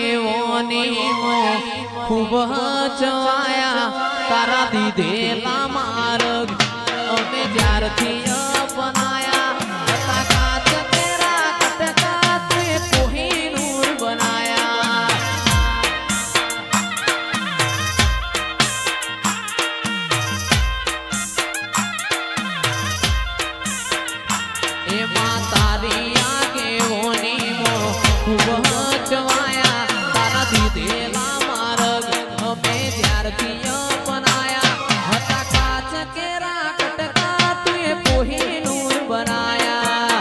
આગેવોની ખૂબ ચવાયા તારા દીધેલા માર્ગ અમે જ્યારથી અપનાયા હતા કાચ તેરા કટકા તે કોહિનૂર બનાયા એમાં તારી આગેવોની ખૂબ ચવાયા તારા દીધેલા માર્ગ અમે જ્યારથી અપનાયા હતા કાચ કેરા કટકા તું કોહિનૂર બનાયા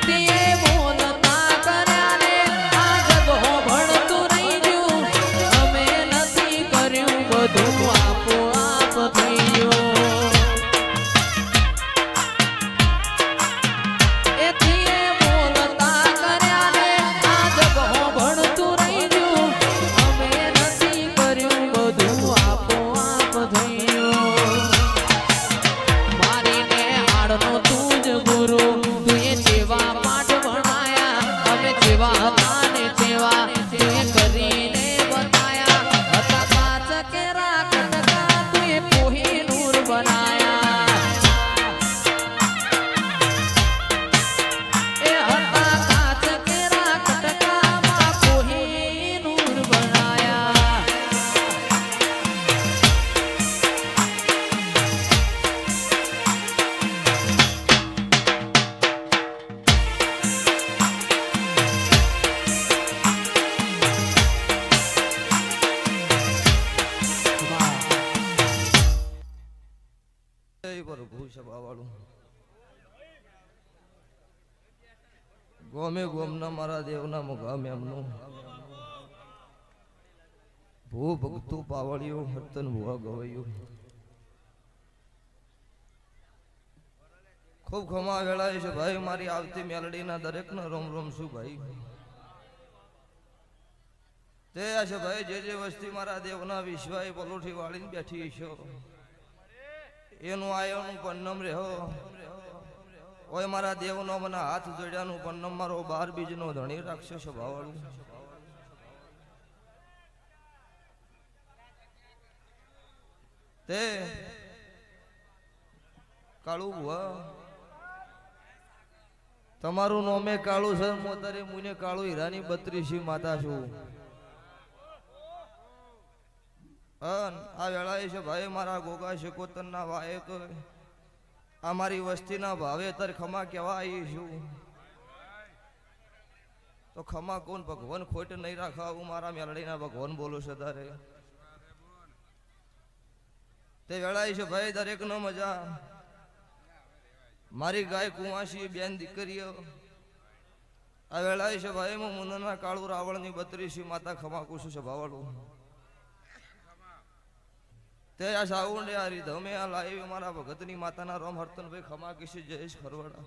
તે બોલતા કર્યા ને આ જગો ભણતું રહી ગયું અમે નથી કર્યું બધું આપોઆપ થઈ ગયું એથી બોલતા કર્યા ને આ જગો ભણતું રહી ગયું અમે નથી કર્યું બધું આપોઆપ થઈ ગયું મારીને હાડનો તું જ ગુરુ તુએ જેવા પાઠ ભણાયા અમે જેવા હતા ને તેવા તુએ કરીને બતાયા હતા કાચ કેરા કટકા તુએ કોહિનૂર બનાયા એ હતા કાચ કેરા કટકામાં કોહિનૂર બનાયા પ્રભુ સભાવાળું ગોમે ગોમના મારા દેવના મુગામ એમનું ભૂ ભક્તું પાવળિયું હર્તન ભુવા ગવૈયું ખૂબ ખમા વેળાય છે ભાઈ મારી આવતી મેલડીના દરેકનો રોમ રોમ શું ભાઈ તે આ છે ભાઈ જે વસ્તી મારા દેવના વિશ્વાય પલોઠી વાળીને બેઠી છો એનું આયોનું પન્નમ રહ્યો ઓય મારા દેવનો મને હાથ જોડ્યાનું પન્નમ મારો 12 બીજનો ધણી રાખશે સ્વભાવવાળું તે કાળું ભુવા તમારું નોમે કાળું છે મોતરે મુને કાળું હીરાની 32 માતા છું આ વેળાએ છે ભાઈ મારા ગોગા શેકોતરના વાએ તો આ મારી વસ્તીના ભાવે તર ખમા કેવા આવી છું તો ખમા કોણ ભગવાન ખોટ નહીં રાખા હું મારા મેલડીના ભગવાન બોલું છે તારે તે વેળાએ છે ભાઈ દરેકનો મજા મારી ગાય કુંવાસી બેન દીકરીઓ આ વેળાએ છે ભાઈ હું મુન્નાના કાળુ રાવણની 32 માતા ખમા કુશું છે ભાવાળું તે આ સાઉન્ડ આ રીધમે આ લાઈવ મારા ભગતની માતાના રોમ હર્તનભાઈ ખમા કિશી જયેશ ખરવાડા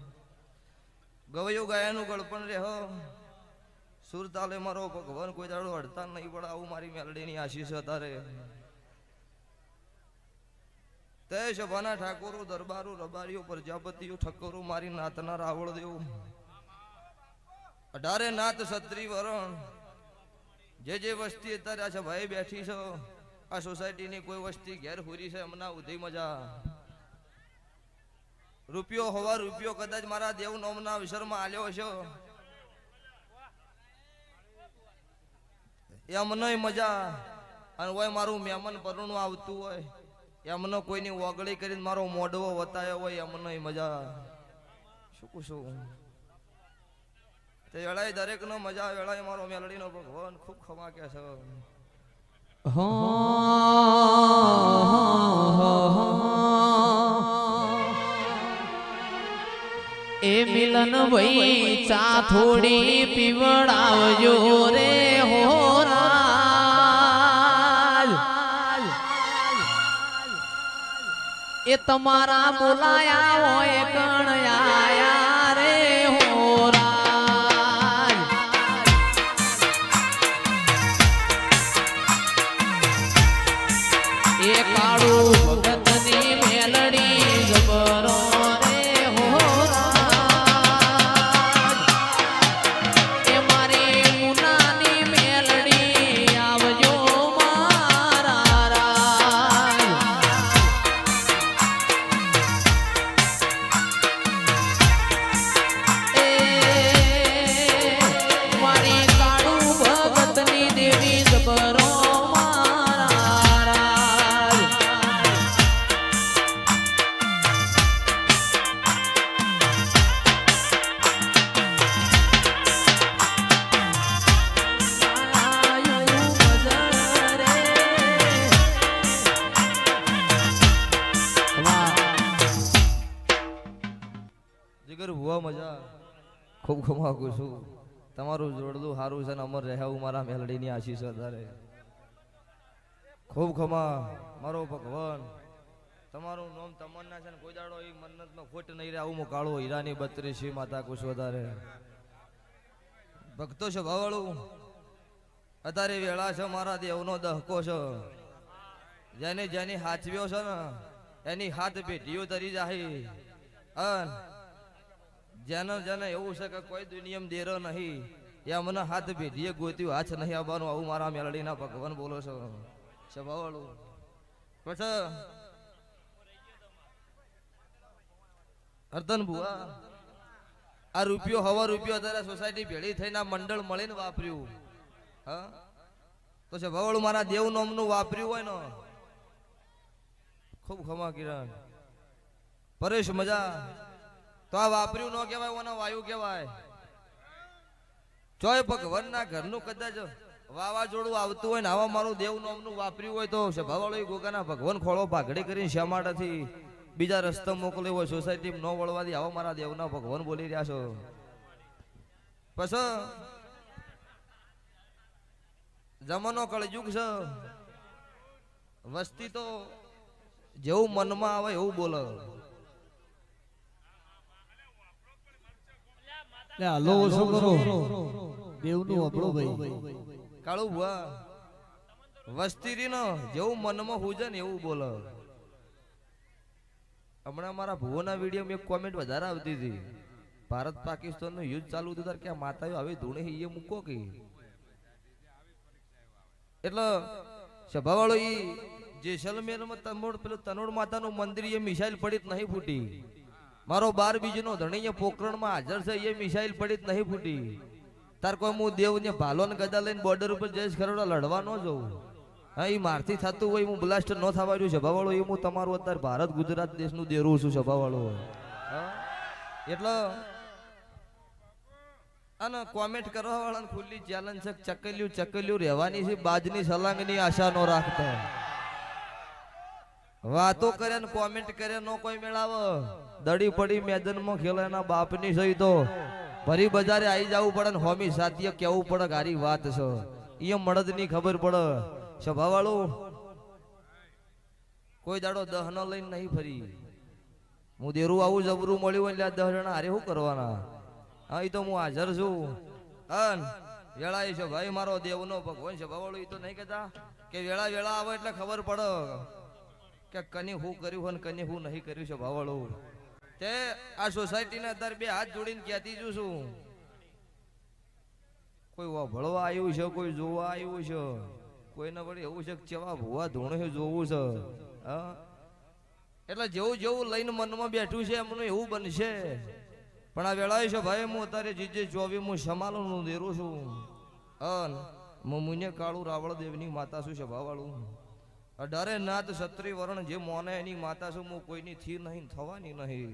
ગવયું ગાયાનું ગળપણ રેહો સુરતાલે મારો ભગવાન કોઈ દાડો હડતાલ નહીં પડાવું મારી મેલડીની આશીષ તારે તે સભાના ઠાકોરો દરબારો રબારીઓ પ્રજાપતિઓ ઠક્કરો મારી નાતના રાવળ દેવું 18 નાત સત્રી વરણ જે વસ્તી અત્યારે આ ભાઈ બેઠી છો આ સોસાયટીની કોઈ વસ્તી ઘેર હુરી છે હમણાં ઉધી મજા રૂપિયો હોવા રૂપિયો કદાચ મારા દેવ નોમના વિસરમાં આલ્યો છો એમને મજા અને હોય મારું મહેમાન પરણું આવતું હોય એમને કોઈની ઓગળી કરીને મારો મોઢવો વતાયો હોય એમને મજા શું કુશું તે વેળાએ દરેકનો મજા વેળાએ મારો મેલડીનો ભગવાન ખૂબ ખમા કે છે એ મિલન ભાઈ ચા થોડી પીવડાવજો રે હોરાજ એ તમારા બોલાયા હોય કણ આયા રે હોરાજ એ કાળું ભગતની મેલડી બહુ મજા ખૂબ ખૂબ માગું છું તમારું જોડલું સારું છે ને અમર રહેવું મારા મેલડીની આશીષ વધારે ખૂબ ખમા મારો ભગવાન તમારું નામ તમન્ના છે ને કોઈ દાડો એ મન્નતમાં ખોટ નહીં રહે આવું કાળો હીરાની 32 માતા કુશ વધારે ભક્તો છે ભાવાળું અત્યારે વેળા છે મારા દેવનો દહકો છે જેને જેની હાચવ્યો છે ને એની હાથ પેઢીઓ તરી જાય અન જેને જેને એવું છે કે કોઈ દુનિયામાં દેરો નહીં એ અમને હાથ પેઢીએ ગોત્યું હાથ નહીં આવવાનું આવું મારા મેલડીના ભગવાન બોલો છો સભાવાળું પછી અર્ધન બુઆ આ રૂપિયો હવા રૂપિયો અત્યારે સોસાયટી ભેળી થઈને મંડળ મળીને વાપર્યું હા તો છે ભવાળું મારા દેવ નામનું વાપર્યું હોય ને ખૂબ ખમા કિરણ પરેશ મજા તો આ વાપર્યું ન કહેવાય ઓનો વાયુ કહેવાય ચોય ભગવાનના ઘરનું કદાચ વાવાઝોડું આવતું હોય ને આવા મારું દેવ નામનું વાપર્યું હોય તો સભાવાળો ગોગાના ભગવાન ખોળો ભાગડી કરીને શા માટેથી બીજા રસ્તા મોકલ્યો હોય સોસાયટી ન વળવાથી આવા મારા દેવના ભગવાન બોલી રહ્યા છો પછી જમાનો કળયુગ છે વસ્તી તો જેવું મનમાં આવે એવું બોલે હાલો શું કરો દેવનું આપણો ભાઈ કાળું ભુવા વસ્તી રી નો જેવું મનમાં હુજે ને એવું બોલે હમણાં મારા ભુવોના વિડીયોમાં એક કોમેન્ટ વધારે આવતી હતી ભારત પાકિસ્તાનનું યુદ્ધ ચાલુ હતું ત્યારે કે માતાઓ આવી ધૂણે એ મૂકો કે એટલે સભાવાળો ઈ જેસલમેરમાં તનોડ માતાનું મંદિર એ મિસાઇલ પડી જ નહીં ફૂટી મારો 12 બીજનો ધણી પોખરણમાં હાજર છે એ મિસાઇલ પડી જ નહીં ફૂટી તાર કોઈ હું દેવ ને ભાલો ને ગદા લઈને બોર્ડર ઉપર જઈશ ખરોડો લડવા ન જવું હા એ મારથી થતું હોય હું બ્લાસ્ટ ન થવા રહ્યું સભાવાળો એ હું તમારું અત્યારે ભારત ગુજરાત દેશનું દેરું છું સભાવાળો એટલે અને કોમેન્ટ કરવા વાળાને ખુલ્લી ચેલેન્જ છે ચકલ્યું રહેવાની છે બાજની સલાંગની આશા ન રાખતા વાતો કરે ને કોમેન્ટ કરે નો કોઈ મેળાવ દડી પડી મેદાનમાં ખેલે એના બાપની સહી તો ભરી બજારે આવી જવું પડે ને હોમી સાથીએ કેવું પડે ગારી વાત છે એ મળદ ની ખબર પડે સભાવાળું કોઈ દાડો દહ ન લઈને નહીં ફરી હું દેરું આવું જબરું મળ્યું હોય એટલે 10 જણા હારે શું કરવાના હા એ તો હું હાજર છું અન વેળા છે ભાઈ મારો દેવનો ભગવાન છે સભાવાળું એ તો નહીં કહેતા કે વેળા વેળા આવે એટલે ખબર પડે કે કની હું કર્યું હોય ને કની હું નહીં કર્યું છે ભાવાળું તે આ સોસાયટીના અંદર 2 હાથ જોડીને કહેતી છું કોઈ વળવા આવ્યું છે કોઈ જોવા આવ્યું છે કોઈને વળી એવું છે કે ચેવા ભુવા ધૂણે જોવું છે હા એટલે જેવું જેવું લઈને મનમાં બેઠું છે એમનું એવું બનશે પણ આ વેળાએ છે ભાઈ હું અત્યારે જીજે 24 હું સમાલું દેરું છું અન હું મુને કાળું રાવળ દેવની માતા છું છે ભાવાળું 18 નાથ ક્ષત્રિય વરણ જે મોને એની માતા છું હું કોઈની થી નહીં થવાની નહીં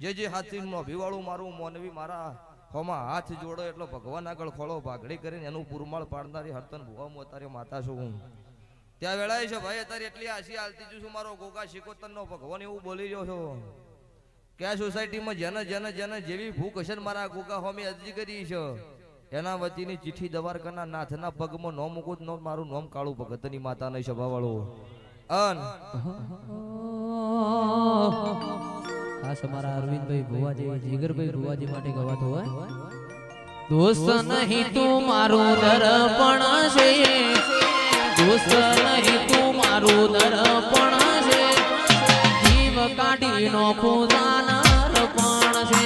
જે હાથીનું અભિવાળું મારું મોનવી મારા હોમાં હાથ જોડો એટલો ભગવાન આગળ ખોળો ભાગડી કરીને એનું પુરમાળ પાડનારી હરતન ભુવા હું અત્યારે માતા છું ત્યાં વેળાએ છે ભાઈ અત્યારે એટલી આશી હાલતી છું મારો ગોગા શિકોતરનો ભગવાન એવું બોલી રહ્યો છો કે આ સોસાયટીમાં જેને જેવી ભૂખ હશે ને મારા ગોગા હોમી અરજી કરી છે એના વતીની ચિઠ્ઠી દવારકાના નાથના પગમાં નો મૂકું નો મારું નામ કાળું ભગતની માતા નહીં સભાવાળો અન ખાસ અમારા અરવિંદભાઈ ભુવાજી જીગરભાઈ ભુવાજી માટે ગવાતો હોય દોસ્ત નહીં તું મારું દર્પણ છે દોસ્ત નહીં તું મારું દર્પણ છે જીવ કાઢી નો ખુદાના અર્પણ છે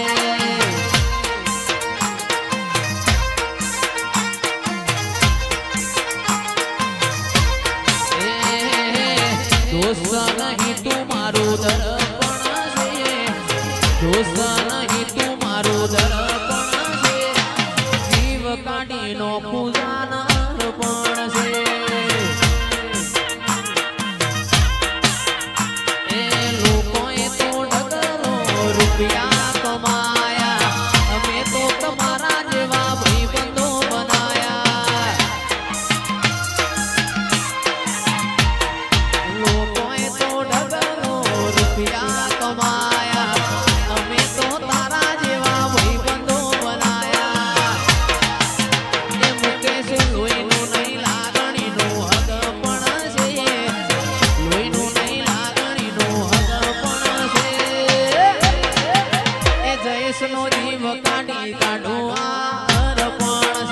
દોસ્ત નહીં તું મારું દર્પણ છે દોસ્ત નહીં તું મારું દર્પણ છે જીવ કાઢી નો ખુદાના અર્પણ છે એ લોકોએ તો ડગલો રૂપિયા કમાયા અમે તો તમારા જેવા ભાઈબંધો બનાયા લોકોએ તો ડગલો રૂપિયા કમાયા અમે તો તારા જેવા દેશનો જીવ કાઢી કાઢો આ અર્પણ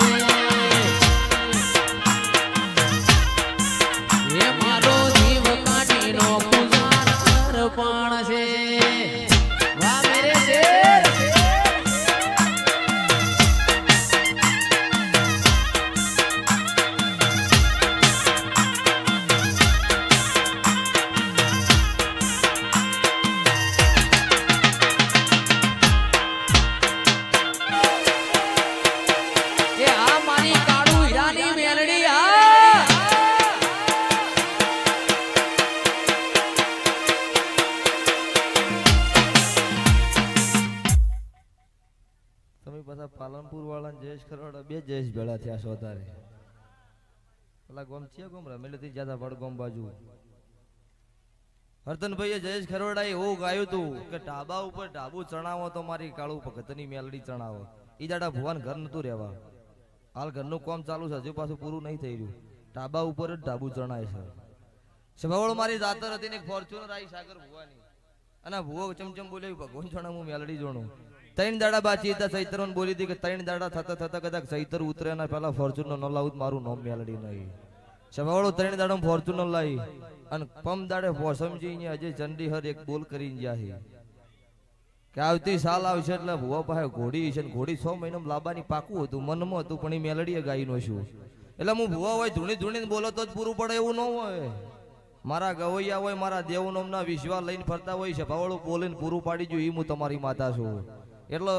છે એ મારો જીવ કાઢી નો પૂજાર અર્પણ છે વાહ મેરે શેર તમે પાછા પાલનપુર વાળા જયેશ ખરવાડા બે જયેશ ભેળા થયા છો તારે પેલા ગોમ છે ગોમ રમેલેથી જ્યાં વડગોમ બાજુ હરતનભાઈએ જયેશ ખરવાડાએ એવું ગાયું તું કે ઢાબા ઉપર ઢાબુ ચણાવો તો મારી કાળું ભગતની મેલડી ચણાવો ઈ દાડા ભુવાન ઘર નતું રહેવા હાલ ઘરનું કામ ચાલુ છે હજુ પાછું પૂરું નહીં થઈ રહ્યું ઢાબા ઉપર જ ઢાબુ ચણાય છે સભાવળ મારી જાતર હતી ને ફોર્ચ્યુનર આવી સાગર ભુવાની અને ભુવો ચમચમ બોલ્યો ભગવાન ચણા હું મેલડી જોણું ત્રણ દાડા બાચી હતા ચૈતરને બોલી હતી કે ત્રણ દાડા થતા થતા કદાચ ચૈતર ઉતરે ના પેલા ફોર્ચ્યુનર ન લાવું મારું નામ મેલડી નહીં સભાવાળો ત્રણ દાડા ફોર્ચ્યુનર લાવી અને પમ દાડે સમજી અજય ચંડીહર એક બોલ કરીને જાય કે આવતી સાલ આવશે એટલે ભુવા પાસે ઘોડી છે ઘોડી 6 મહિનામાં લાવવાની પાકું હતું મનમાં હતું પણ એ મેલડીએ ગાઈ નો છું એટલે હું ભુવા હોય ધૂણી ધૂણીને બોલો તો જ પૂરું પડે એવું ન હોય મારા ગવૈયા હોય મારા દેવનોમના વિશ્વાસ લઈને ફરતા હોય છે ભાવળું બોલીને પૂરું પાડી જો એ હું તમારી માતા છું એટલે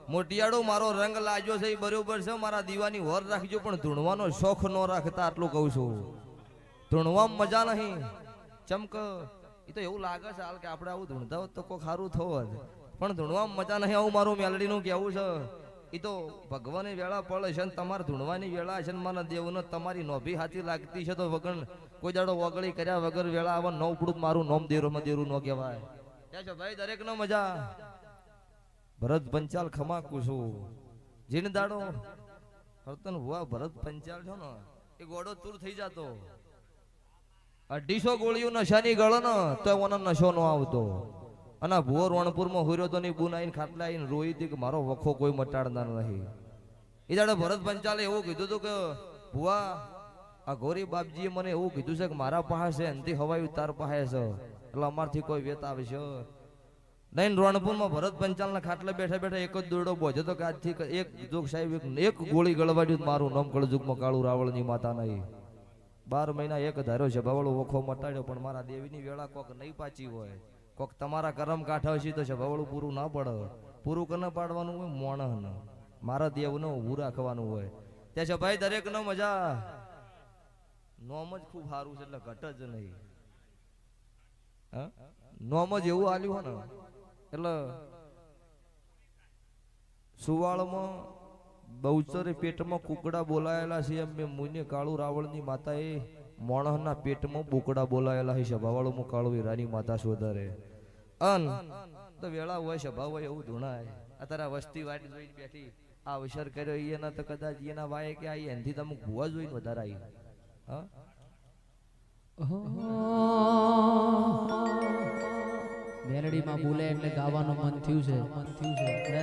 મોટિયાળો મારો રંગ લાગ્યો છે એ બરોબર છે મારા દીવાની વર રાખજો પણ ધૂણવાનો શોખ ન રાખતા આટલું કહું છું ધૂણવામાં મજા નહીં ચમક એ તો એવું લાગે છે હાલ કે આપણે આવું ધૂણતા હોત તો કોઈ સારું થવું પણ ધૂણવામાં મજા નહીં આવું મારું મેલડીનું કહેવું છે એ તો ભગવાનની વેળા પડે છે ને તમારે ધૂણવાની વેળા છે ને મારા દેવને તમારી નોભી હાથી લાગતી છે તો વગર કોઈ દાડો વગળી કર્યા વગર વેળા આવા ન ઉપડું મારું નોમ દેરું ન કહેવાય ત્યાં છો ભાઈ દરેક નો મજા ભરત પંચાલ ખમાકું છું જીન દાડો હરતન હુआ ભરત પંચાલ છો ને એ ગોડો તૂર થઈ જતો 250 ગોળીઓ નશાની ગળો ને તો ઓનો નશો ન આવતો અને ભુવો રણપુરમાં હુર્યો તો ની બુન આઈને ખાટલા આઈને રોઈ હતી કે મારો વખો કોઈ મટાડનાર નહીં એ દાડે ભરત પંચાલે એવું કીધું હતું કે ભુવા આ ગોરી બાપજીએ મને એવું કીધું છે કે મારા પાસે છે અંતિ હવાયું તાર પાસે છે એટલે અમારથી કોઈ વેત આવે છે નહીં રણપુરમાં ભરત પંચાલના ખાટલે બેઠા બેઠા એક જ દોરડો બોજો તો કે આજથી એક જોગ સાહેબ એક ગોળી ગળવાડ્યું મારું નામ કળજુગમાં કાળું રાવળની માતા નહીં 12 મહિના એક ધાર્યો છે ભવળો વખો મટાડ્યો પણ મારા દેવીની વેળા કોક નહીં પાછી હોય કોક તમારા કરમ કાઠા છે તો છે ભવળું પૂરું ના પડે પૂરું કને પાડવાનું હોય મોણહ મારા દેવનો ઊભું રાખવાનું હોય ત્યાં છે ભાઈ દરેક નો મજા નોમ જ ખૂબ સારું છે એટલે ઘટ જ નહીં નોમ જ એવું આલ્યું હોય ને એટલે સુવાળમાં બહુચરે પેટમાં કુકડા બોલાયેલા છે એમ મેં મુને કાળું રાવળની માતાએ મોણહના પેટમાં બુકડા બોલાયેલા છે સભાવાળું કાળું હીરાની માતા શોધરે અન તો વેળા હોય સભા હોય એવું ધૂણાય અત્યારે વસ્તી વાટ જોઈને બેઠી આ અવસર કર્યો એના તો કદાચ એના વાય કે આ એનથી તમે ભૂવા જોઈને વધારે આવી હા મેલડીમાં બોલે એટલે ગાવાનું મન થયું છે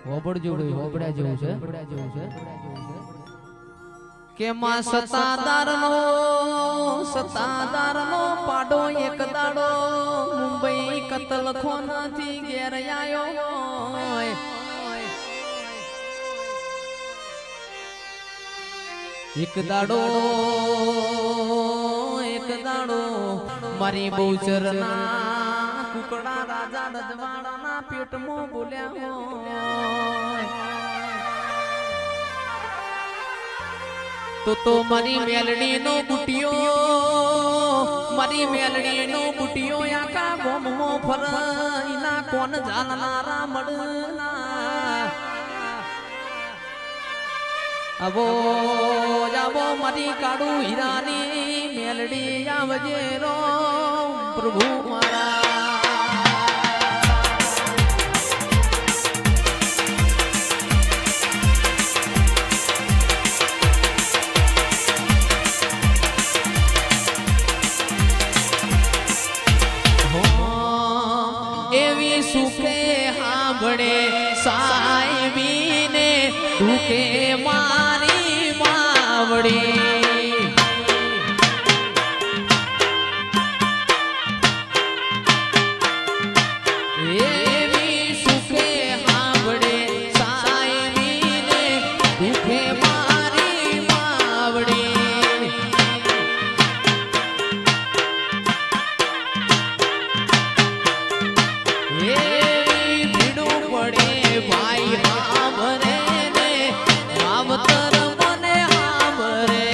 હોબડ જેવું હોબડા જેવું છે કે માં સતાદારનો પાડો એક દાડો મુંબઈ કતલખોનાથી ઘેર આયો એક દાડો મારી બહુચરના કુકડા રાજા રજવાડાના પેટમાં બોલ્યા હોય તો મારી મેલડીનો બુટિયો આખા ગોમમાં ફરઈના કોણ જાણનારા મળના આવો મારી કાળું હીરાની મેલડી આવજે રો પ્રભુ મારા એવી સુખે હા હાંભળે સાહેબીને દુખે મારી માવડી એવી સુખે હાંભળે સાહેબીને દુખે મારી માવડી એવી ભીડું પડે ભાઈ હાંભળે ને માવતર મને હાંભળે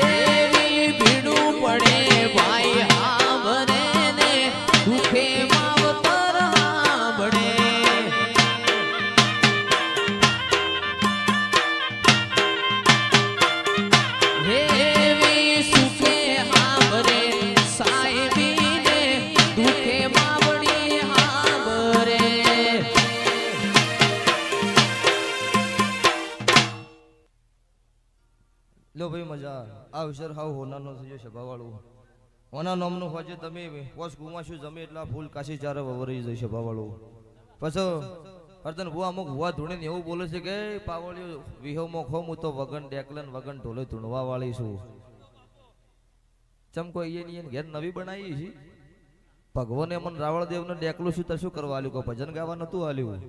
એવી ભીડું પડે ભાઈ હાંભળે ને દુખે માવતર હાંભળે એવી સુખે હાંભળે સાહેબીને દુખે માવડી હાંભળે લો ભાઈ મજા આ અવસર હાવ હોનાનો થયો સભાવાળું હોના નામનું હોજે તમે પોસ ગુમાશું જમે એટલા ફૂલ કાશી ચારે વવરી જઈ સભાવાળું પછી અર્ધન ભુવા અમુક ભુવા ધૂણીને એવું બોલે છે કે પાવળિયો વિહોમાં ખો હું તો વગન ડેકલન વગન ઢોલે ધૂણવા વાળી છું ચમકો એ ઘેર નવી બનાવી છે ભગવાને મન રાવળદેવને ડેકલું શું શું કરવા આલ્યું કે ભજન ગાવા નતું આલ્યું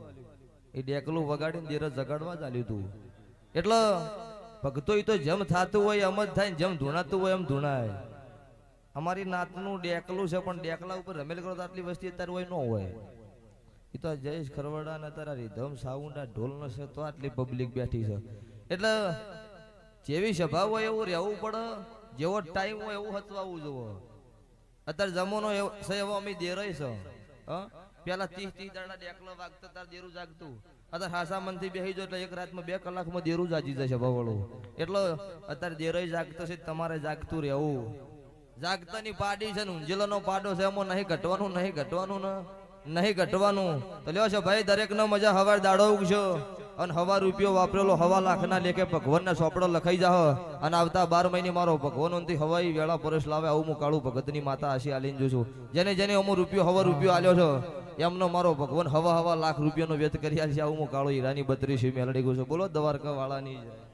એ ડેકલું વગાડીને દેર જગાડવા જ આલ્યું તું એટલે ભક્તો તો જેમ થતું હોય એમ જ થાય જેમ ધૂણાતું હોય એમ ધૂણાય અમારી નાતનું ડેકલું છે પણ ડેકલા ઉપર રમેલ કરો તો આટલી વસ્તી અત્યારે હોય ન હોય એ તો જયેશ ખરવડા ને તારા રીધમ સાઉન્ડા ઢોલ ન છે તો આટલી પબ્લિક બેઠી છે એટલે જેવી સભા હોય એવું રહેવું પડે જેવો ટાઈમ હોય એવું હચવાવું જોવો અત્યારે જમવાનો છે એવો અમે દેરાય છે પેલા 30 દાડા ડેકલો વાગતા તાર દેરું જાગતું અત્યારે હાસા મનથી બેસી જો એટલે એક રાતમાં 2 કલાકમાં દેરું જાજી જશે ભવાળું એટલે અત્યારે દેરાય જાગતો છે તમારે જાગતું રહેવું જાગતાની પાડી છે ને ઊંઝેલોનો પાડો છે એમાં નહીં ઘટવાનું નહીં ઘટવાનું ને નહીં ઘટવાનું તો લ્યો છે ભાઈ દરેક નો મજા હવાર દાડો ઉગશો અને હવા રૂપિયો વાપરેલો હવા લાખના લેખે ભગવાનના સોપડો લખાઈ જાહ અને આવતા 12 મહિને મારો ભગવાનોથી હવાઈ વેળા પરસ લાવે આવું હું કાળું ભગતની માતા આશી આલીને જોઉં છું જેને જેને અમો રૂપિયો હવા રૂપિયો આલ્યો છો એમનો મારો ભગવાન હવા લાખ રૂપિયાનો વ્યત કરી આલ છે આવું હું કાળો હીરાની 32 મેલડી ગયો છું બોલો દ્વારકા વાળાની જય